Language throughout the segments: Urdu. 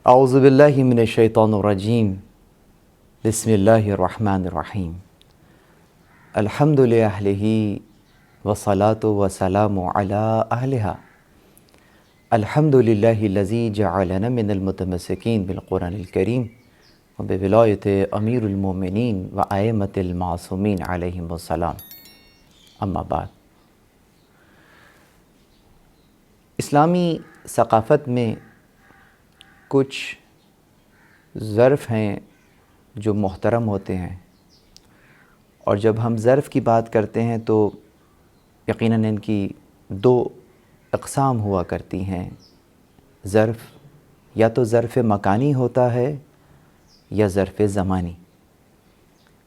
اعوذ باللہ من الشیطان الرجیم بسم اللہ الرحمن الرحیم الحمد لأہلہ والصلاة والسلام علی اہلہا الحمد للہ الذی جعلنا من المتمسکین بالقرآن الکریم وبولایت امیر المومنین وائمۃ المعصومین علیہم السلام. اما بعد، اسلامی ثقافت میں کچھ ظرف ہیں جو محترم ہوتے ہیں، اور جب ہم ظرف کی بات کرتے ہیں تو یقیناً ان کی دو اقسام ہوا کرتی ہیں. ظرف یا تو ظرف مکانی ہوتا ہے یا ظرف زمانی.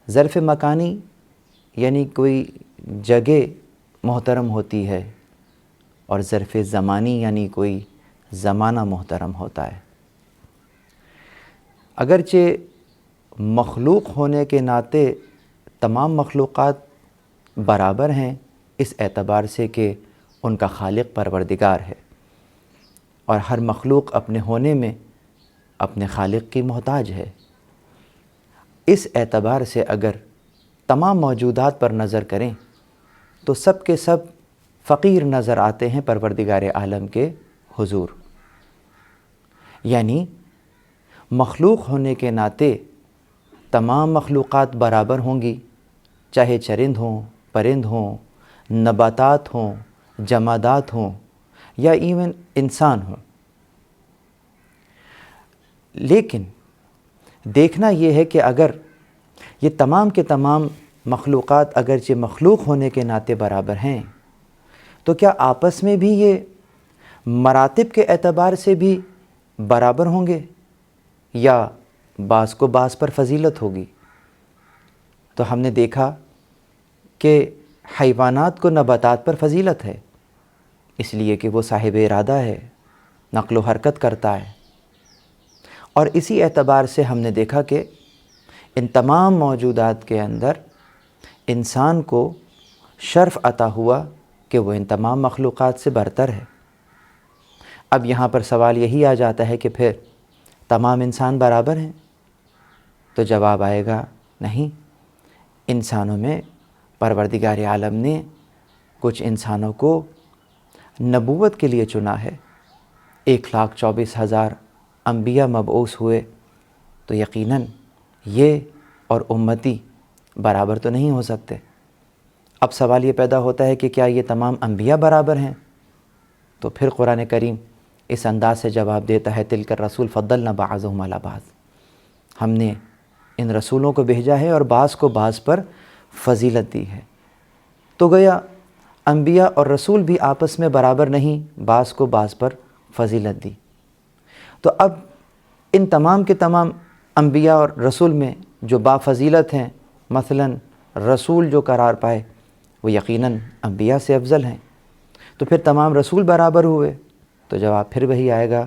ظرف مکانی یعنی کوئی جگہ محترم ہوتی ہے، اور ظرف زمانی یعنی کوئی زمانہ محترم ہوتا ہے. اگرچہ مخلوق ہونے کے ناطے تمام مخلوقات برابر ہیں اس اعتبار سے کہ ان کا خالق پروردگار ہے، اور ہر مخلوق اپنے ہونے میں اپنے خالق کی محتاج ہے. اس اعتبار سے اگر تمام موجودات پر نظر کریں تو سب کے سب فقیر نظر آتے ہیں پروردگار عالم کے حضور. یعنی مخلوق ہونے کے ناطے تمام مخلوقات برابر ہوں گی، چاہے چرند ہوں، پرند ہوں، نباتات ہوں، جمادات ہوں یا ایون انسان ہوں. لیکن دیکھنا یہ ہے کہ اگر یہ تمام کے تمام مخلوقات اگرچہ مخلوق ہونے کے ناطے برابر ہیں تو کیا آپس میں بھی یہ مراتب کے اعتبار سے بھی برابر ہوں گے یا بعض کو بعض پر فضیلت ہوگی؟ تو ہم نے دیکھا کہ حیوانات کو نباتات پر فضیلت ہے، اس لیے کہ وہ صاحب ارادہ ہے، نقل و حرکت کرتا ہے. اور اسی اعتبار سے ہم نے دیکھا کہ ان تمام موجودات کے اندر انسان کو شرف عطا ہوا کہ وہ ان تمام مخلوقات سے برتر ہے. اب یہاں پر سوال یہی آ جاتا ہے کہ پھر تمام انسان برابر ہیں؟ تو جواب آئے گا نہیں. انسانوں میں پروردگار عالم نے کچھ انسانوں کو نبوت کے لیے چنا ہے. 1,24,000 انبیاء مبعوث ہوئے، تو یقیناً یہ اور امتی برابر تو نہیں ہو سکتے. اب سوال یہ پیدا ہوتا ہے کہ کیا یہ تمام انبیاء برابر ہیں؟ تو پھر قرآن کریم اس انداز سے جواب دیتا ہے تلک الرسول فضلنا بعضهم علی بعض. ہم نے ان رسولوں کو بھیجا ہے اور بعض کو بعض پر فضیلت دی ہے. تو گویا انبیاء اور رسول بھی آپس میں برابر نہیں، بعض کو بعض پر فضیلت دی. تو اب ان تمام کے تمام انبیاء اور رسول میں جو بافضیلت ہیں، مثلا رسول جو قرار پائے وہ یقیناً انبیاء سے افضل ہیں. تو پھر تمام رسول برابر ہوئے؟ تو جواب پھر وہی آئے گا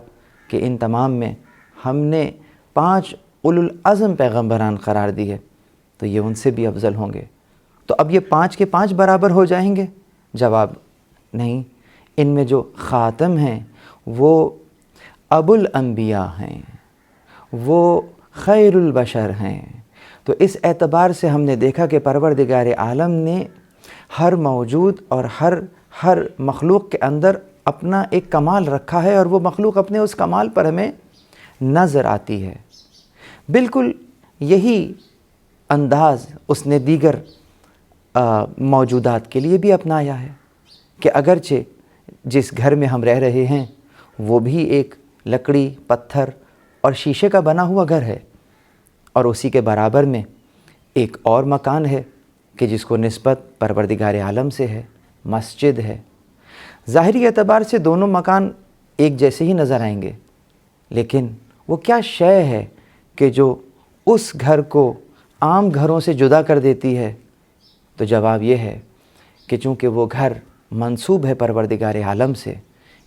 کہ ان تمام میں ہم نے 5 اولو العزم پیغمبران قرار دیے، تو یہ ان سے بھی افضل ہوں گے. تو اب یہ 5 کے 5 برابر ہو جائیں گے؟ جواب نہیں. ان میں جو خاتم ہیں وہ ابو الانبیاء ہیں، وہ خیر البشر ہیں. تو اس اعتبار سے ہم نے دیکھا کہ پروردگار عالم نے ہر موجود اور ہر مخلوق کے اندر اپنا ایک کمال رکھا ہے، اور وہ مخلوق اپنے اس کمال پر ہمیں نظر آتی ہے. بالکل یہی انداز اس نے دیگر موجودات کے لیے بھی اپنایا ہے کہ اگرچہ جس گھر میں ہم رہ رہے ہیں وہ بھی ایک لکڑی، پتھر اور شیشے کا بنا ہوا گھر ہے، اور اسی کے برابر میں ایک اور مکان ہے کہ جس کو نسبت پروردگار عالم سے ہے، مسجد ہے. ظاہری اعتبار سے دونوں مکان ایک جیسے ہی نظر آئیں گے، لیکن وہ کیا شے ہے کہ جو اس گھر کو عام گھروں سے جدا کر دیتی ہے؟ تو جواب یہ ہے کہ چونکہ وہ گھر منسوب ہے پروردگار عالم سے،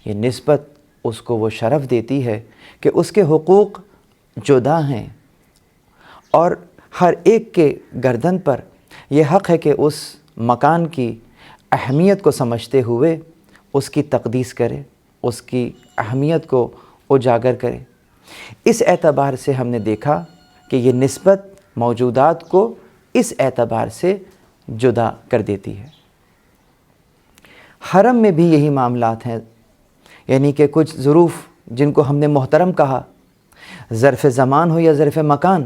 یہ نسبت اس کو وہ شرف دیتی ہے کہ اس کے حقوق جدا ہیں، اور ہر ایک کے گردن پر یہ حق ہے کہ اس مکان کی اہمیت کو سمجھتے ہوئے اس کی تقدیس کرے، اس کی اہمیت کو اجاگر کرے. اس اعتبار سے ہم نے دیکھا کہ یہ نسبت موجودات کو اس اعتبار سے جدا کر دیتی ہے۔ حرم میں بھی یہی معاملات ہیں، یعنی کہ کچھ ظروف جن کو ہم نے محترم کہا، ظرف زمان ہو یا ظرف مکان،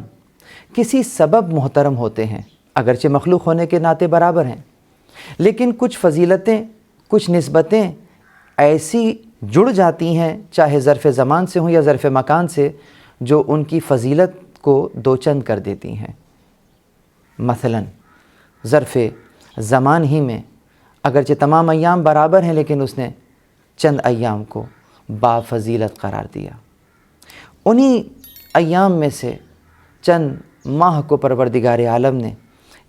کسی سبب محترم ہوتے ہیں، اگرچہ مخلوق ہونے کے ناطے برابر ہیں، لیکن کچھ فضیلتیں، کچھ نسبتیں ایسی جڑ جاتی ہیں، چاہے ظرف زمان سے ہوں یا ظرف مکان سے، جو ان کی فضیلت کو دو چند کر دیتی ہیں۔ مثلاً ظرف زمان ہی میں اگرچہ تمام ایام برابر ہیں، لیکن اس نے چند ایام کو با فضیلت قرار دیا۔ انہی ایام میں سے چند ماہ کو پروردگار عالم نے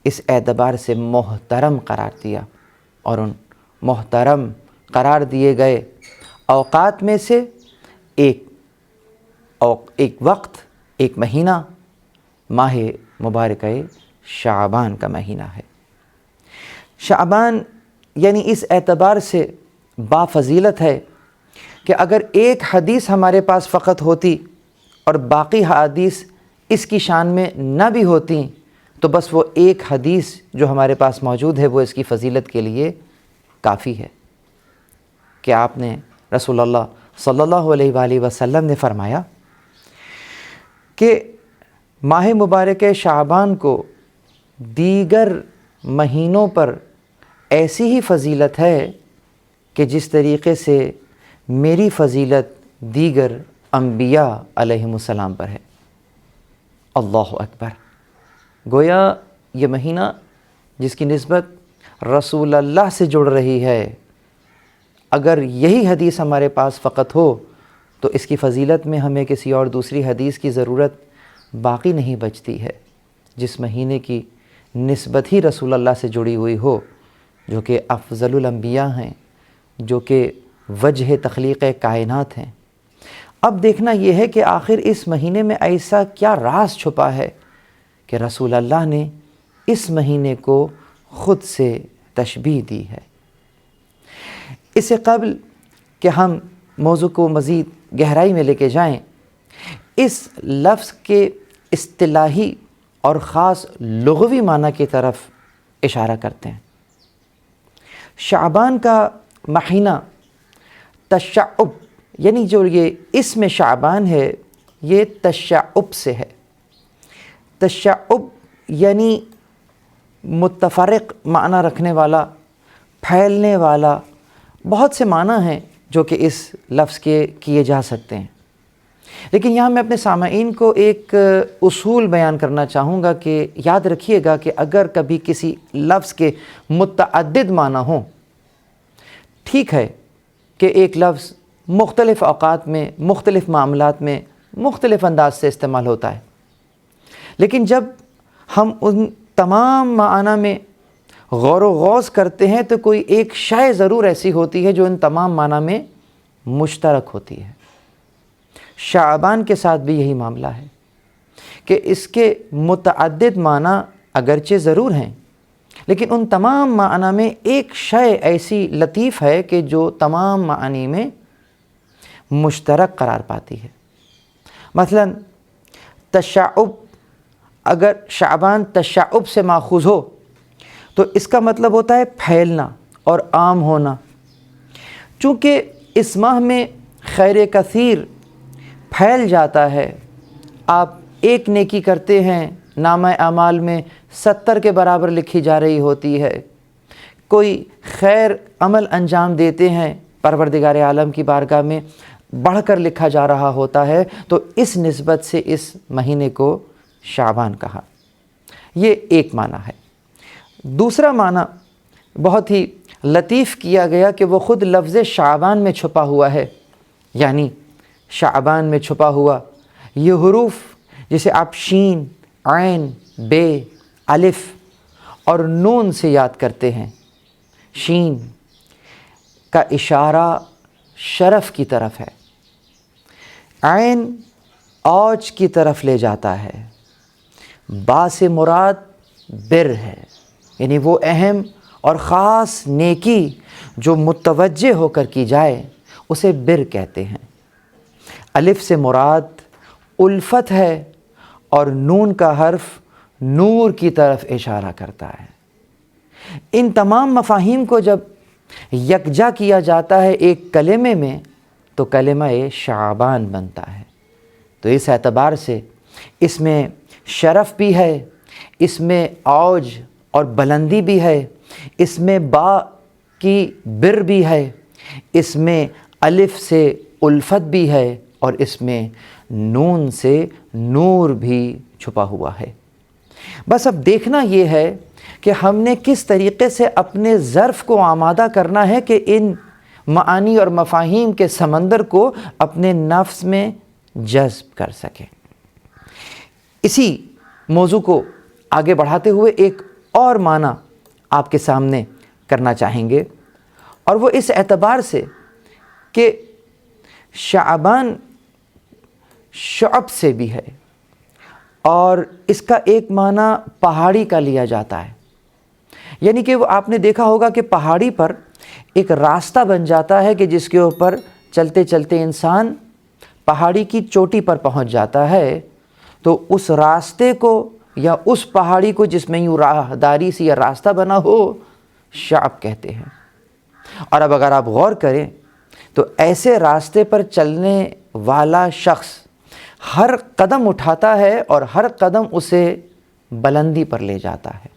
اس اعتبار سے محترم قرار دیا، اور ان محترم قرار دیے گئے اوقات میں سے ایک وقت، ایک مہینہ ماہ مبارکہ شعبان کا مہینہ ہے۔ شعبان یعنی اس اعتبار سے با فضیلت ہے کہ اگر ایک حدیث ہمارے پاس فقط ہوتی اور باقی حدیث اس کی شان میں نہ بھی ہوتی، تو بس وہ ایک حدیث جو ہمارے پاس موجود ہے وہ اس کی فضیلت کے لیے کافی ہے۔ کہ آپ نے رسول اللہ صلی اللہ علیہ وآلہ وسلم نے فرمایا کہ ماہ مبارک شعبان کو دیگر مہینوں پر ایسی ہی فضیلت ہے کہ جس طریقے سے میری فضیلت دیگر انبیاء علیہم السلام پر ہے۔ اللہ اکبر! گویا یہ مہینہ جس کی نسبت رسول اللہ سے جڑ رہی ہے، اگر یہی حدیث ہمارے پاس فقط ہو تو اس کی فضیلت میں ہمیں کسی اور دوسری حدیث کی ضرورت باقی نہیں بچتی ہے۔ جس مہینے کی نسبت ہی رسول اللہ سے جڑی ہوئی ہو، جو کہ افضل الانبیاء ہیں، جو کہ وجہ تخلیق کائنات ہیں۔ اب دیکھنا یہ ہے کہ آخر اس مہینے میں ایسا کیا راز چھپا ہے کہ رسول اللہ نے اس مہینے کو خود سے تشبیہ دی ہے۔ اس سے قبل کہ ہم موضوع کو مزید گہرائی میں لے کے جائیں، اس لفظ کے اصطلاحی اور خاص لغوی معنی کی طرف اشارہ کرتے ہیں۔ شعبان کا مہینہ تشعب، یعنی جو یہ اسم شعبان ہے یہ تشعب سے ہے۔ تشعب یعنی متفرق معنی رکھنے والا، پھیلنے والا، بہت سے معنی ہیں جو کہ اس لفظ کے کیے جا سکتے ہیں، لیکن یہاں میں اپنے سامعین کو ایک اصول بیان کرنا چاہوں گا کہ یاد رکھیے گا کہ اگر کبھی کسی لفظ کے متعدد معنی ہوں، ٹھیک ہے کہ ایک لفظ مختلف اوقات میں، مختلف معاملات میں، مختلف انداز سے استعمال ہوتا ہے، لیکن جب ہم ان تمام معنی میں غور و غوض کرتے ہیں تو کوئی ایک شے ضرور ایسی ہوتی ہے جو ان تمام معنی میں مشترک ہوتی ہے۔ شعبان کے ساتھ بھی یہی معاملہ ہے کہ اس کے متعدد معنی اگرچہ ضرور ہیں، لیکن ان تمام معنی میں ایک شے ایسی لطیف ہے کہ جو تمام معانی میں مشترک قرار پاتی ہے۔ مثلا تشعب، اگر شعبان تشعب سے ماخوذ ہو تو اس کا مطلب ہوتا ہے پھیلنا اور عام ہونا۔ چونکہ اس ماہ میں خیر کثیر پھیل جاتا ہے، آپ ایک نیکی کرتے ہیں، نامہ اعمال میں 70 کے برابر لکھی جا رہی ہوتی ہے، کوئی خیر عمل انجام دیتے ہیں، پروردگار عالم کی بارگاہ میں بڑھ کر لکھا جا رہا ہوتا ہے، تو اس نسبت سے اس مہینے کو شعبان کہا۔ یہ ایک معنی ہے۔ دوسرا معنی بہت ہی لطیف کیا گیا کہ وہ خود لفظ شعبان میں چھپا ہوا ہے، یعنی شعبان میں چھپا ہوا یہ حروف جسے آپ شین، عین، بے، الف اور نون سے یاد کرتے ہیں۔ شین کا اشارہ شرف کی طرف ہے، عین اوج کی طرف لے جاتا ہے، با سے مراد بر ہے، یعنی وہ اہم اور خاص نیکی جو متوجہ ہو کر کی جائے اسے بر کہتے ہیں۔ الف سے مراد الفت ہے اور نون کا حرف نور کی طرف اشارہ کرتا ہے۔ ان تمام مفاہیم کو جب یکجا کیا جاتا ہے ایک کلمے میں تو کلمہ شعبان بنتا ہے۔ تو اس اعتبار سے اس میں شرف بھی ہے، اس میں اوج اور بلندی بھی ہے، اس میں با کی بر بھی ہے، اس میں الف سے الفت بھی ہے، اور اس میں نون سے نور بھی چھپا ہوا ہے۔ بس اب دیکھنا یہ ہے کہ ہم نے کس طریقے سے اپنے ظرف کو آمادہ کرنا ہے کہ ان معانی اور مفاہیم کے سمندر کو اپنے نفس میں جذب کر سکیں۔ اسی موضوع کو آگے بڑھاتے ہوئے ایک اور معنی آپ کے سامنے کرنا چاہیں گے، اور وہ اس اعتبار سے کہ شعبان شعب سے بھی ہے، اور اس کا ایک معنی پہاڑی کا لیا جاتا ہے۔ یعنی کہ وہ آپ نے دیکھا ہوگا کہ پہاڑی پر ایک راستہ بن جاتا ہے کہ جس کے اوپر چلتے چلتے انسان پہاڑی کی چوٹی پر پہنچ جاتا ہے، تو اس راستے کو یا اس پہاڑی کو جس میں یوں راہداری سی یا راستہ بنا ہو شعب کہتے ہیں۔ اور اب اگر آپ غور کریں تو ایسے راستے پر چلنے والا شخص ہر قدم اٹھاتا ہے اور ہر قدم اسے بلندی پر لے جاتا ہے۔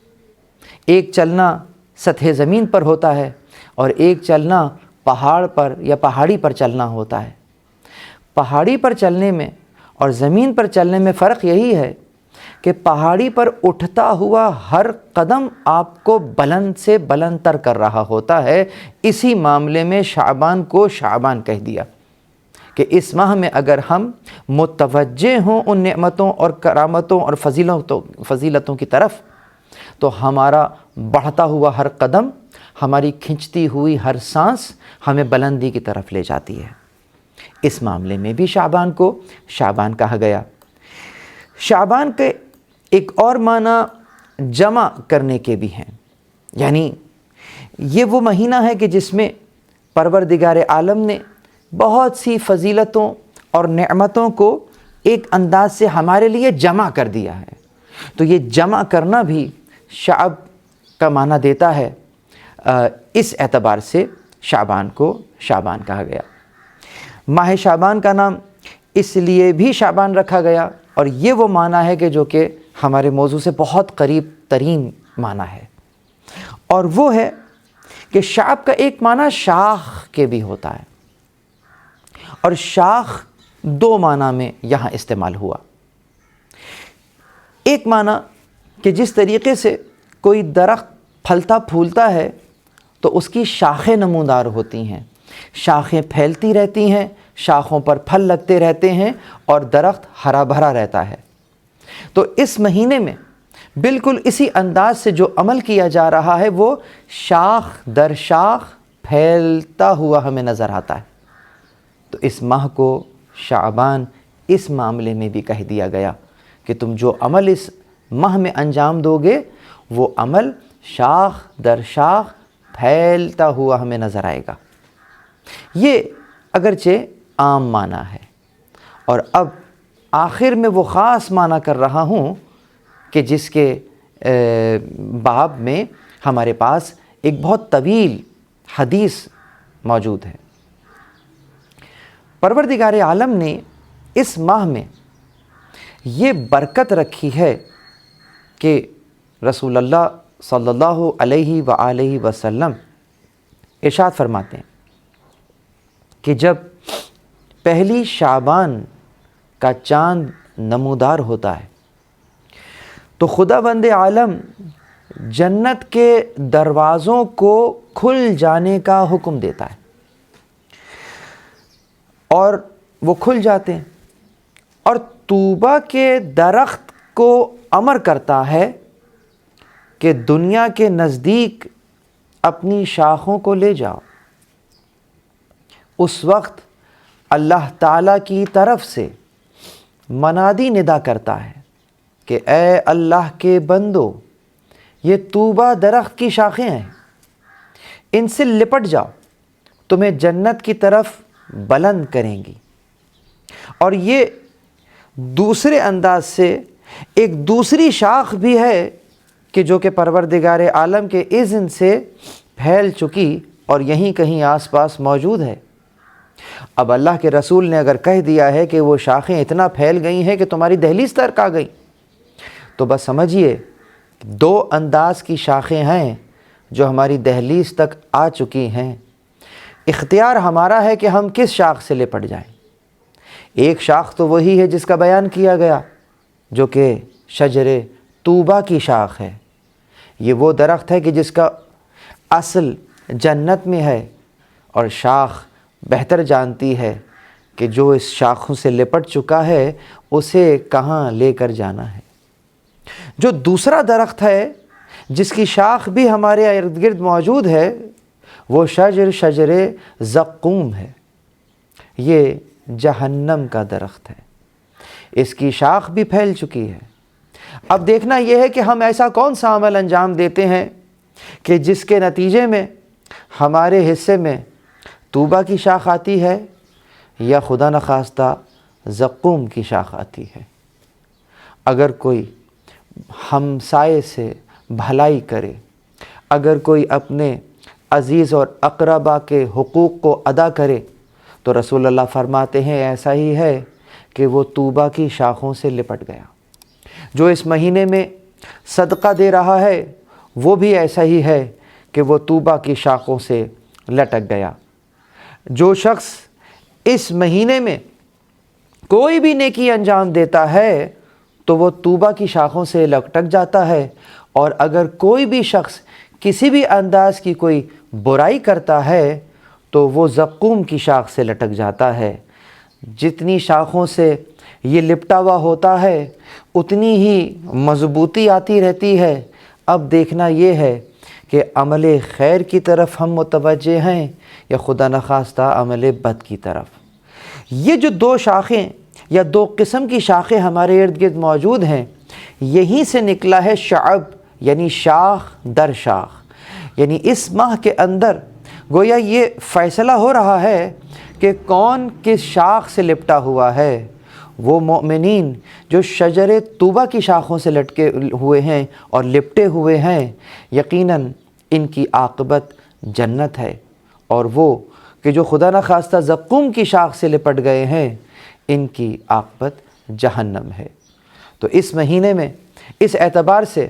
ایک چلنا سطح زمین پر ہوتا ہے اور ایک چلنا پہاڑ پر یا پہاڑی پر چلنا ہوتا ہے۔ پہاڑی پر چلنے میں اور زمین پر چلنے میں فرق یہی ہے کہ پہاڑی پر اٹھتا ہوا ہر قدم آپ کو بلند سے بلند تر کر رہا ہوتا ہے۔ اسی معاملے میں شعبان کو شعبان کہہ دیا کہ اس ماہ میں اگر ہم متوجہ ہوں ان نعمتوں اور کرامتوں اور فضیلتوں کی طرف، تو ہمارا بڑھتا ہوا ہر قدم، ہماری کھنچتی ہوئی ہر سانس ہمیں بلندی کی طرف لے جاتی ہے۔ اس معاملے میں بھی شعبان کو شعبان کہا گیا۔ شعبان کے ایک اور معنی جمع کرنے کے بھی ہیں، یعنی یہ وہ مہینہ ہے کہ جس میں پروردگار عالم نے بہت سی فضیلتوں اور نعمتوں کو ایک انداز سے ہمارے لیے جمع کر دیا ہے۔ تو یہ جمع کرنا بھی شعب کا معنی دیتا ہے۔ اس اعتبار سے شعبان کو شعبان کہا گیا۔ ماہ شعبان کا نام اس لیے بھی شعبان رکھا گیا، اور یہ وہ معنی ہے کہ جو کہ ہمارے موضوع سے بہت قریب ترین معنی ہے، اور وہ ہے کہ شعب کا ایک معنی شاخ کے بھی ہوتا ہے، اور شاخ دو معنی میں یہاں استعمال ہوا۔ ایک معنی کہ جس طریقے سے کوئی درخت پھلتا پھولتا ہے تو اس کی شاخیں نمودار ہوتی ہیں، شاخیں پھیلتی رہتی ہیں، شاخوں پر پھل لگتے رہتے ہیں اور درخت ہرا بھرا رہتا ہے۔ تو اس مہینے میں بالکل اسی انداز سے جو عمل کیا جا رہا ہے وہ شاخ در شاخ پھیلتا ہوا ہمیں نظر آتا ہے۔ تو اس ماہ کو شعبان اس معاملے میں بھی کہہ دیا گیا کہ تم جو عمل اس ماہ میں انجام دو گے وہ عمل شاخ در شاخ پھیلتا ہوا ہمیں نظر آئے گا۔ یہ اگرچہ عام معنی ہے، اور اب آخر میں وہ خاص معنی کر رہا ہوں کہ جس کے باب میں ہمارے پاس ایک بہت طویل حدیث موجود ہے۔ پروردگار عالم نے اس ماہ میں یہ برکت رکھی ہے کہ رسول اللہ صلی اللہ علیہ وآلہ وسلم ارشاد فرماتے ہیں کہ جب پہلی شعبان کا چاند نمودار ہوتا ہے تو خدا بند عالم جنت کے دروازوں کو کھل جانے کا حکم دیتا ہے، اور وہ کھل جاتے ہیں، اور طوبہ کے درخت کو امر کرتا ہے کہ دنیا کے نزدیک اپنی شاخوں کو لے جاؤ۔ اس وقت اللہ تعالیٰ کی طرف سے منادی ندا کرتا ہے کہ اے اللہ کے بندو، یہ طوبہ درخت کی شاخیں ہیں، ان سے لپٹ جاؤ، تمہیں جنت کی طرف بلند کریں گی۔ اور یہ دوسرے انداز سے ایک دوسری شاخ بھی ہے کہ جو کہ پروردگار عالم کے اذن سے پھیل چکی اور یہیں کہیں آس پاس موجود ہے۔ اب اللہ کے رسول نے اگر کہہ دیا ہے کہ وہ شاخیں اتنا پھیل گئی ہیں کہ تمہاری دہلیز تک آ گئی، تو بس سمجھیے دو انداز کی شاخیں ہیں جو ہماری دہلیز تک آ چکی ہیں۔ اختیار ہمارا ہے کہ ہم کس شاخ سے لپٹ جائیں۔ ایک شاخ تو وہی ہے جس کا بیان کیا گیا، جو کہ شجر طوبہ کی شاخ ہے۔ یہ وہ درخت ہے کہ جس کا اصل جنت میں ہے، اور شاخ بہتر جانتی ہے کہ جو اس شاخوں سے لپٹ چکا ہے اسے کہاں لے کر جانا ہے۔ جو دوسرا درخت ہے جس کی شاخ بھی ہمارے ارد گرد موجود ہے، وہ شجر زقوم ہے۔ یہ جہنم کا درخت ہے، اس کی شاخ بھی پھیل چکی ہے۔ اب دیکھنا یہ ہے کہ ہم ایسا کون سا عمل انجام دیتے ہیں کہ جس کے نتیجے میں ہمارے حصے میں طوبہ کی شاخ آتی ہے یا خدا نخواستہ زقوم کی شاخ آتی ہے۔ اگر کوئی ہمسائے سے بھلائی کرے، اگر کوئی اپنے عزیز اور اقربا کے حقوق کو ادا کرے، تو رسول اللہ فرماتے ہیں ایسا ہی ہے کہ وہ طوبہ کی شاخوں سے لپٹ گیا۔ جو اس مہینے میں صدقہ دے رہا ہے وہ بھی ایسا ہی ہے کہ وہ طوبہ کی شاخوں سے لٹک گیا۔ جو شخص اس مہینے میں کوئی بھی نیکی انجام دیتا ہے تو وہ طوبہ کی شاخوں سے لٹک جاتا ہے، اور اگر کوئی بھی شخص کسی بھی انداز کی کوئی برائی کرتا ہے تو وہ زقوم کی شاخ سے لٹک جاتا ہے۔ جتنی شاخوں سے یہ لپٹا ہوا ہوتا ہے اتنی ہی مضبوطی آتی رہتی ہے۔ اب دیکھنا یہ ہے کہ عمل خیر کی طرف ہم متوجہ ہیں یا خدا نخواستہ عمل بد کی طرف۔ یہ جو دو شاخیں یا دو قسم کی شاخیں ہمارے ارد گرد موجود ہیں، یہیں سے نکلا ہے شعب، یعنی شاخ در شاخ۔ یعنی اس ماہ کے اندر گویا یہ فیصلہ ہو رہا ہے کہ کون کس شاخ سے لپٹا ہوا ہے۔ وہ مومنین جو شجر طوبہ کی شاخوں سے لٹکے ہوئے ہیں اور لپٹے ہوئے ہیں، یقیناً ان کی عاقبت جنت ہے، اور وہ کہ جو خدا نخواستہ زقوم کی شاخ سے لپٹ گئے ہیں ان کی عاقبت جہنم ہے۔ تو اس مہینے میں اس اعتبار سے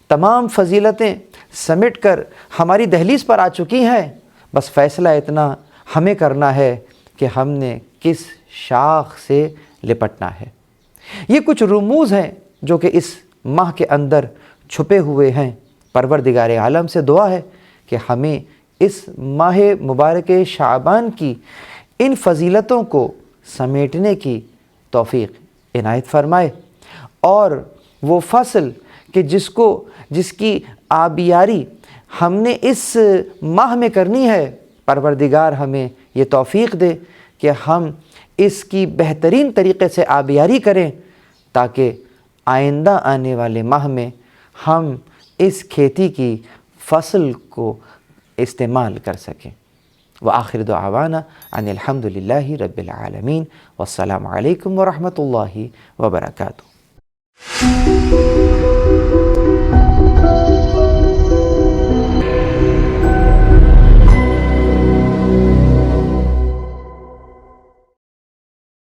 تمام فضیلتیں سمٹ کر ہماری دہلیز پر آ چکی ہیں۔ بس فیصلہ اتنا ہمیں کرنا ہے کہ ہم نے کس شاخ سے لپٹنا ہے۔ یہ کچھ رموز ہیں جو کہ اس ماہ کے اندر چھپے ہوئے ہیں۔ پروردگار عالم سے دعا ہے کہ ہمیں اس ماہ مبارک شعبان کی ان فضیلتوں کو سمیٹنے کی توفیق عنایت فرمائے، اور وہ فصل کہ جس کی آبیاری ہم نے اس ماہ میں کرنی ہے، پروردگار ہمیں یہ توفیق دے کہ ہم اس کی بہترین طریقے سے آبیاری کریں، تاکہ آئندہ آنے والے ماہ میں ہم اس کھیتی کی فصل کو استعمال کر سکیں۔ وآخر دعوانا ان الحمد للہ رب العالمین، والسلام علیکم ورحمۃ اللہ وبرکاتہ۔